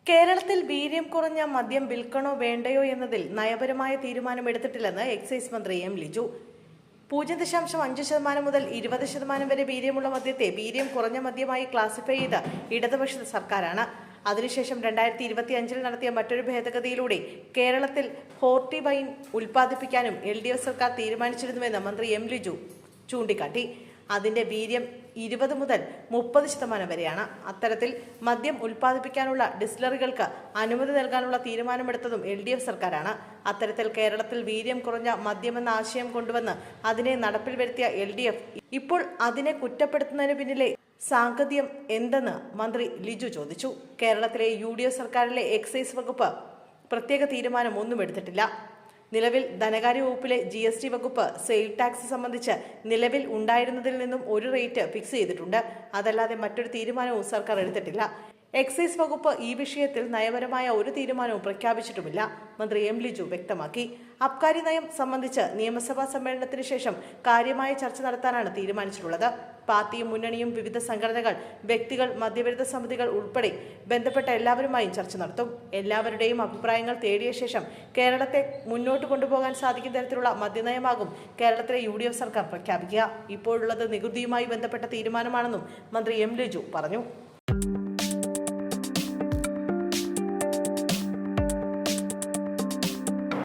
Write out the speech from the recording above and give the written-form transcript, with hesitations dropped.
കേരളത്തിൽ വീര്യം കുറഞ്ഞ മദ്യം വിൽക്കണോ വേണ്ടയോ എന്നതിൽ നയപരമായ തീരുമാനമെടുത്തിട്ടില്ലെന്ന് എക്സൈസ് മന്ത്രി എം ലിജു. 0.5% മുതൽ 20% വരെ വീര്യമുള്ള മദ്യത്തെ വീര്യം കുറഞ്ഞ മദ്യമായി ക്ലാസിഫൈ ചെയ്ത ഇടതുപക്ഷ സർക്കാരാണ്. അതിനുശേഷം 2025 നടത്തിയ മറ്റൊരു ഭേദഗതിയിലൂടെ കേരളത്തിൽ ഹോർട്ടി വൈൻ ഉൽപ്പാദിപ്പിക്കാനും LDF സർക്കാർ തീരുമാനിച്ചിരുന്നുവെന്ന് മന്ത്രി എം ലിജു ചൂണ്ടിക്കാട്ടി. അതിന്റെ വീര്യം 20 മുതൽ 30% വരെയാണ്. അത്തരത്തിൽ മദ്യം ഉൽപ്പാദിപ്പിക്കാനുള്ള ഡിസ്റ്റിലറികൾക്ക് അനുമതി നൽകാനുള്ള തീരുമാനമെടുത്തതും LDF സർക്കാരാണ്. അത്തരത്തിൽ കേരളത്തിൽ വീര്യം കുറഞ്ഞ മദ്യമെന്ന ആശയം കൊണ്ടുവന്ന് അതിനെ നടപ്പിൽ വരുത്തിയ LDF ഇപ്പോൾ അതിനെ കുറ്റപ്പെടുത്തുന്നതിന് പിന്നിലെ സാങ്കത്യം എന്തെന്ന് മന്ത്രി ലിജു ചോദിച്ചു. കേരളത്തിലെ UDF സർക്കാരിലെ എക്സൈസ് വകുപ്പ് പ്രത്യേക തീരുമാനം ഒന്നും എടുത്തിട്ടില്ല. നിലവിൽ ധനകാര്യ വകുപ്പിലെ GST വകുപ്പ് സെയിൽ ടാക്സ് സംബന്ധിച്ച് നിലവിൽ ഉണ്ടായിരുന്നതിൽ നിന്നും ഒരു റേറ്റ് ഫിക്സ് ചെയ്തിട്ടുണ്ട്. അതല്ലാതെ മറ്റൊരു തീരുമാനവും സർക്കാർ എടുത്തിട്ടില്ല. എക്സൈസ് വകുപ്പ് ഈ വിഷയത്തിൽ നയപരമായ ഒരു തീരുമാനവും പ്രഖ്യാപിച്ചിട്ടുമില്ല. മന്ത്രി എം ലിജു വ്യക്തമാക്കി. അബ്കാരി നയം സംബന്ധിച്ച് നിയമസഭാ സമ്മേളനത്തിന് ശേഷം കാര്യമായ ചർച്ച നടത്താനാണ് തീരുമാനിച്ചിട്ടുള്ളത്. പാർട്ടിയും മുന്നണിയും വിവിധ സംഘടനകൾ, വ്യക്തികൾ, മദ്യവിരുദ്ധ സമിതികൾ ഉൾപ്പെടെ ബന്ധപ്പെട്ട എല്ലാവരുമായും ചർച്ച നടത്തും. എല്ലാവരുടെയും അഭിപ്രായങ്ങൾ തേടിയ ശേഷം കേരളത്തെ മുന്നോട്ട് കൊണ്ടുപോകാൻ സാധിക്കുന്ന തരത്തിലുള്ള മദ്യനയമാകും കേരളത്തിലെ UDF സർക്കാർ പ്രഖ്യാപിക്കുക. ഇപ്പോഴുള്ളത് നികുതിയുമായി ബന്ധപ്പെട്ട തീരുമാനമാണെന്നും മന്ത്രി എം ലിജു പറഞ്ഞു.